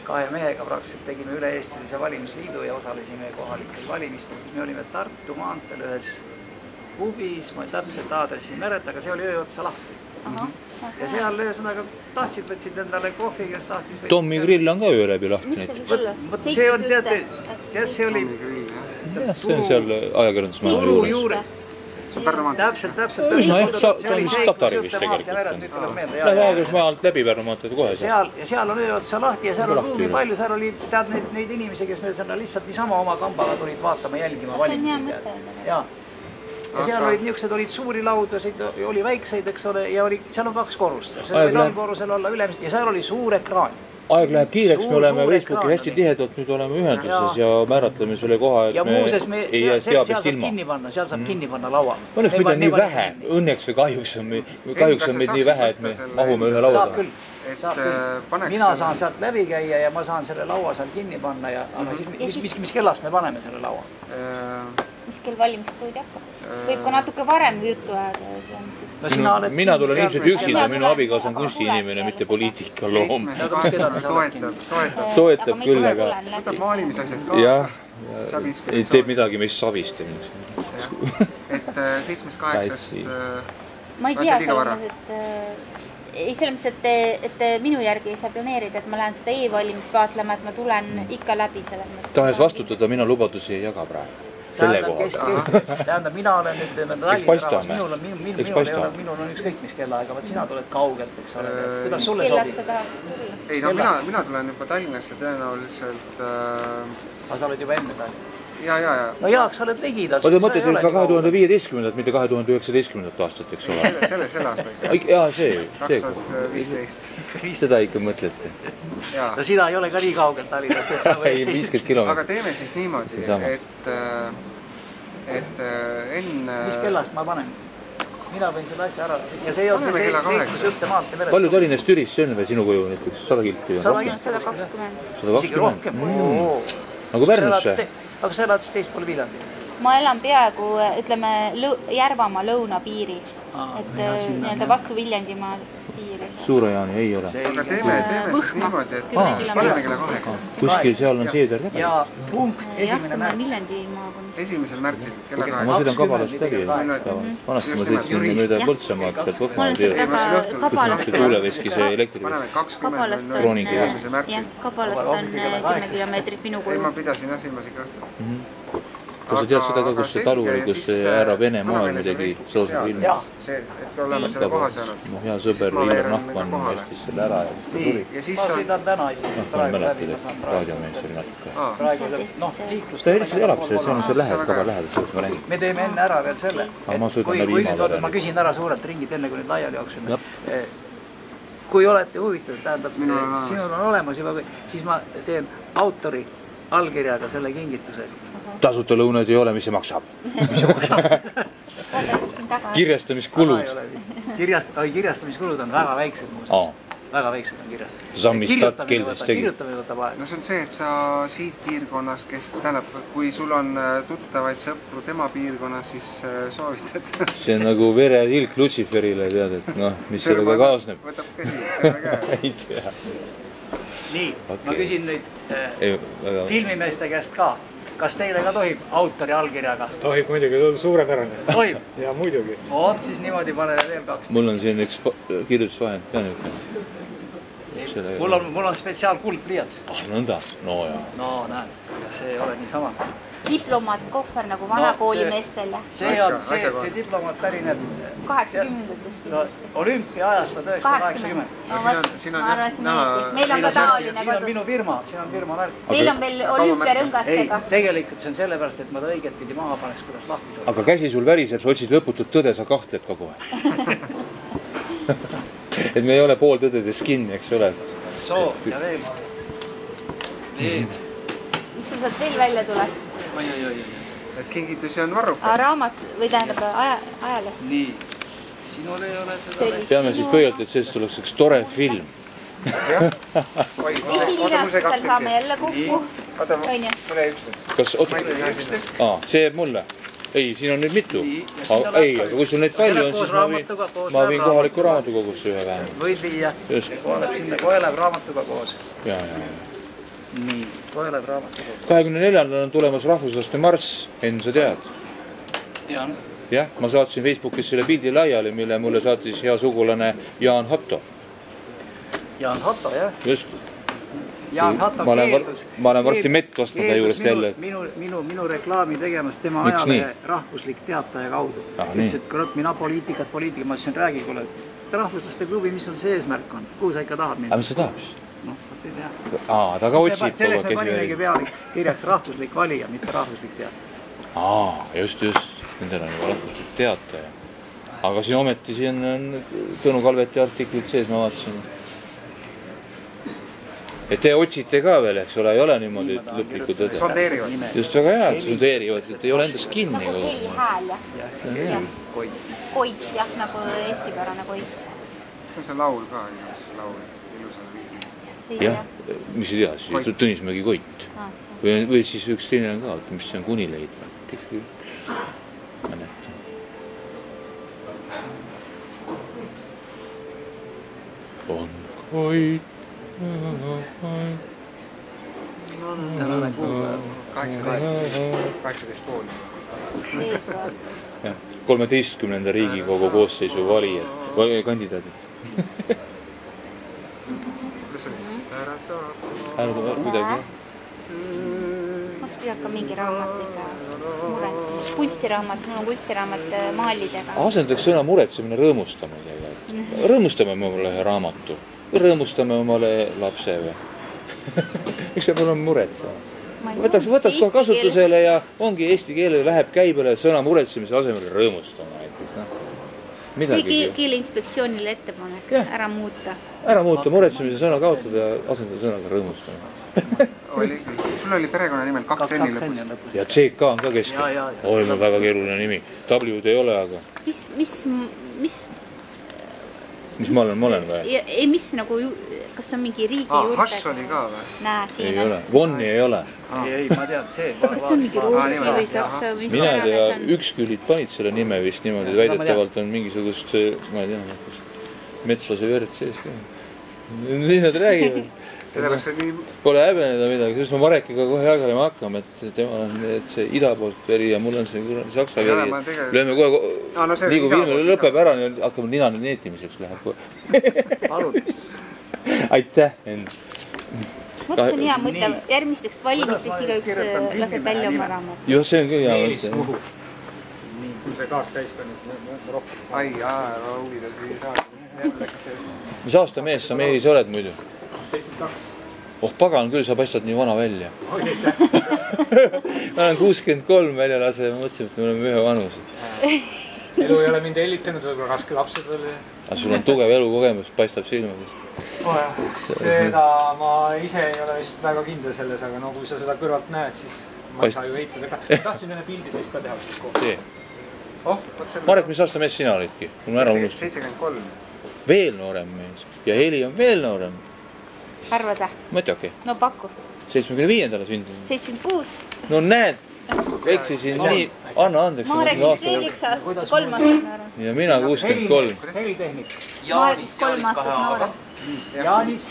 2 mehega praktiliselt tegime üle-eestilise valimisliidu ja osalesime kohalikel valimistel, siis me olime Tartu maanteel ühes pubis, ma täpselt aadressi ei mäleta, aga see oli öö otsa lahti. Ja seal ühesõnaga võtsid endale kohvi, kes tahtis... Tommi grill on ka öö läbi lahti. Mis see võis olla? See on, teate, see oli... See on seal ajakirjandusmaa Turu juurest. Täpselt. See oli see, kus jutte maalt ja verad, nüüd tuleb meelde. Ajakirjandusmaalt läbi Pärnumaalt kohe. Ja seal on öö otsa lahti ja seal on ruumi palju, seal oli tead neid inimesi, kes lihtsalt niisama oma kambaga tulid vaatama, jälgima valimisi. Ja seal olid niisugused, olid suuri laudasid, oli väikseid, eks ole, ja seal on 2 korrust. Seal oli allkorrusel olla ülemist ja seal oli suur ekraan. Aeg läheb kiireks, me oleme Facebooki hästi tihedalt, nüüd oleme ühenduses ja määratleme selle koha, et me ei jää teabest ilma. Seal saab kinni panna laua. Õnneks meid on nii vähe, õnneks või kahjuks on meid nii vähe, et me mahume ühe laua taha. Saab küll. Mina saan sealt läbi käia ja ma saan selle laua seal kinni panna ja mis kellast me paneme selle laua? Mis kell valimisstuudio hakkab? Võib ka natuke varem juttu ajada. Mina tulen ilmselt üksinda, minu abikaas on kunstiinimene, mitte poliitika loom. Toetab küll, aga... Võtab maalimisasjad kaasa. Teeb midagi meist savist. Et 7-8... Ma ei tea selles mõttes, et minu järgi ei saa planeerida, et ma lähen seda e-valimist vaatlema, et ma tulen ikka läbi selles mõttes. Tahes vastutada, mina lubadusi ei jaga praegu. Tähendab, mina olen nüüd Tallinna rahvas, minul on ükskõik mis kellaaega, vaat sina tuled kaugelt, eks ole, kuidas sulle sobib? Ei, mina tulen juba Tallinnasse tõenäoliselt... Aga sa oled juba enne Tallinna? Ja. No Jaak, sa oled ligidal. Oota, mõtled ka 2015, mitte 2019 aastat, eks ole? Selle aasta ikka. Jaa, see. 2015. Seda ikka mõtlete. No sina ei ole ka nii kaugelt Tallinnast, et sa või... 50 kilomeetrit. Aga teeme siis niimoodi, et enne... Mis kellast ma panen? Mina võin selle asja ära... Ja see ei olnud see seiktus ülte maalt ja veret. Palju Tallinnast Türisse on või sinu koju näiteks? 100 kilti? 120. 120? Isegi rohkem. Nagu Pärnusse? Aga sa elad teist poole Viljandi. ma elan peaaegu, ütleme, Järvamaa lõunapiiril, et nii-öelda vastu Viljandimaa piiri. Suure-Jaani ei ole. Aga teeme siis niimoodi, et paneme kella 8. Kuskil seal on Seeder ka. Ja punkt 1. märts. 1. märtsil kella 8. Ma sõidan Kabalast läbi. Vanasti ma sõitsin mööda Põltsamaad, sealt Võhmaad tuuleveski see elektri. Kabalast on 10 kilomeetrit minu koju. Ma pidasin silmas ikka õhtut. Kas sa tead seda ka, kus see talu oli, kus see härra Venemaal midagi soosib ilmas? See, et oleme selle koha saanud. Hea sõber Ilmar Nahman ostis selle ära ja ta tuli. Ma sõidan täna isegi praegu läbi, ma saan raadiomees oli natuke. praegu, liiklust. Ta lihtsalt elab seal, seal on see lähed, Kaba lähedal, sellest ma räägin. Me teeme enne ära veel selle, et kui nüüd ma küsin ära suurelt ringid, enne kui nüüd laiali jooksime. Kui olete huvitatud, tähendab, sinul on olemas juba, siis ma teen autori allkirjaga selle kingituse. Tasuta lõunad ei ole, mis see maksab? Kirjastamiskulud. Kirjastamiskulud on väga väiksed muuseas. Väga väiksed on kirjastamist. Kirjutamine võtab aeg. No see on see, et sa siit piirkonnas, kes tähendab, kui sul on tuttavaid sõpru tema piirkonnas, siis soovitad. See on nagu veretilk Lutsiferile, tead, et noh, mis sellega kaasneb. Võtab käsi, terve käe. Ei tea. Nii, ma küsin nüüd filmimeeste käest ka. Kas teile ka tohib autori allkirjaga? Tohib muidugi, suurepärane. Tohib? Ja muidugi. Oot, siis niimoodi panele veel 2. Mul on siin üks kirjutusvahend ka niisugune. Mul on spetsiaal kuldpliiats. Nõnda, no jaa. No näed, see ei ole niisama. Diplomaatkohver nagu vanakoolimeestel. See diplomaat pärineb 80-ndatest. Olümpia-ajast 1980. Ma arvasin niimoodi. Meil on ka taoline kodus. Siin on firma märk. Meil on veel olümpiarõngasega. Tegelikult see on sellepärast, et ma ta õiget pidi maha paneks, kuidas lahti saab. Aga käsi sul väriseb, sa otsid lõputut tõde, sa kahtled kogu aeg. Et me ei ole pool tõdedes kinni, eks ole. Soo ja veel. Mis sul sealt veel välja tuleks? Et kingitusi on varrukas. Raamat või tähendab ajaleht. Nii, sinul ei ole seda. Peame siis pöialt, et sellest oleks üks tore film. Esilinastusel saame jälle kokku. Oota, mul jäi üks nüüd. Kas, see jääb mulle? Ei, siin on nüüd mitu. Ei, aga kui sul neid palju on, siis ma viin kohaliku raamatukogusse ühe vähem. Võid viia, sinna Koelev raamatuga koos. Ja. Nii, Koelev raamatukogu. 24. on tulemas rahvuslaste marss, Enn, sa tead? Jah, ma saatsin Facebookis selle pildi laiali, mille mulle saatis hea sugulane Jaan Hatto. Jaan Hatto, jah? Just. Jaan Hatto keeldus. Ma olen varsti mett ostnud ta juurest jälle. Minu reklaami tegemas tema ajalehe rahvuslik teataja kaudu. Ütles, et kurat, mina poliitikat, ma ütlesin, räägi, kuule, rahvuslaste klubi, mis on see eesmärk on? Kuhu sa ikka tahad minna? Aga mis sa tahad? Noh, ei tea. Ta ka otsib. Selles me panimegi peale kirjaks rahvuslik valija, mitte rahvuslik teataja. Just. Nendel on juba rahvuslik teataja. Aga siin ometi siin on Tõnu Kalveti artiklid sees, ma vaatasin. Et te otsite ka veel, eks ole, ei ole niimoodi lõplikku tõde. Sondeerivad. Just väga hea, et sondeerivad, et ei ole endast kinni. Heli hääl, jah. Koit, jah, nagu eestipärane koit. See on see laul ka, ilusal viisil. Jah, mis ei tea, siis Tõnismägi Koit. Või siis üks teine on ka, mis see on Kunileid. On Koit. Tänane kuupäev. 18 pool. 13. Riigikogu koosseisu kandidaadid. Kuidas oli? Hääletada kuidagi. Kas pidad ka mingi raamat ikka muretsema? Kunstiraamat, mul on kunstiraamat maalidega. Asendaks sõna muretsemine rõõmustamine. Rõõmustame mulle ühe raamatu. Rõõmustame omale lapse või? Miks peab olema muretsema? Võtaks kohe kasutusele ja ongi eesti keele läheb käibele sõna muretsemise asemel rõõmustama. Keeleinspektsioonile ettepanek ära muuta. Ära muuta, muretsemise sõna kaotada ja asendada sõnaga rõõmustama. Sul oli perekonna nimel 2 N-i lõpus. Ja CK on ka keskel. Oleme väga keeruline nimi. W-d ei ole, aga... Mis ma olen või? Ei, mis nagu kas on mingi riigi juurtega? Hash oli ka või? Näe, siin ei ole, Vonni ei ole. Ei, ma tean, see. Kas on mingi Rootsi või Saksa? Mina ei tea, ükskülid panid selle nime vist niimoodi, väidetavalt on mingisugust, ma ei tea, metslase verd sees ka. Nii nad räägivad. Pole häbeneda midagi, sest ma Marekiga kohe jagama hakkame, et tema on see ida poolt veri ja mul on see saksa veri. Lööme kohe, liigub ilmele lõpeb ära, hakkame nina neetimiseks läheb kohe. Palun. Aitäh, Enn. Mõtlesin hea mõte, järgmisteks valimisteks igaüks laseb välja oma raamat. Jah, see on küll hea mõte. Nii, kui see kaart täis ka nüüd rohkem. Ai, huvides ei saa. Mis aasta mees sa Meelis oled muidu? 72. Oh pagan küll, sa paistad nii vana välja. Ma olen 63 välja lase ja mõtlesin, et me oleme ühe vanused. Elu ei ole mind hellitanud, võib-olla raske lapsed veel. Aga sul on tugev elukogemus, paistab silmadest. Seda ma ise ei ole vist väga kindel selles, aga no kui sa seda kõrvalt näed, siis ma ei saa ju heitada ka. Tahtsin ühe pildi teist ka teha vist kogu. Marek, mis aasta mees sina olidki? 73. Veel noorem mees. Ja Heli on veel noorem. Arvad või? Mõtjaki. No paku. 75. sündinud. 76. No näed, eksisin nii. Anna andeks. Marek vist veel 1 aasta, 3 aastat noorem. Ja mina 63. Helitehnik. Marek 3 aastat noorem. Jaanis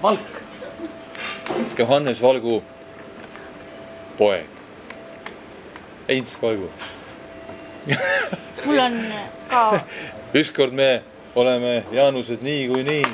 Valk. Johannes Valgu poeg. Heinz Valgu. Mul on ka... Ükskord me oleme Jaanused nii kui nii.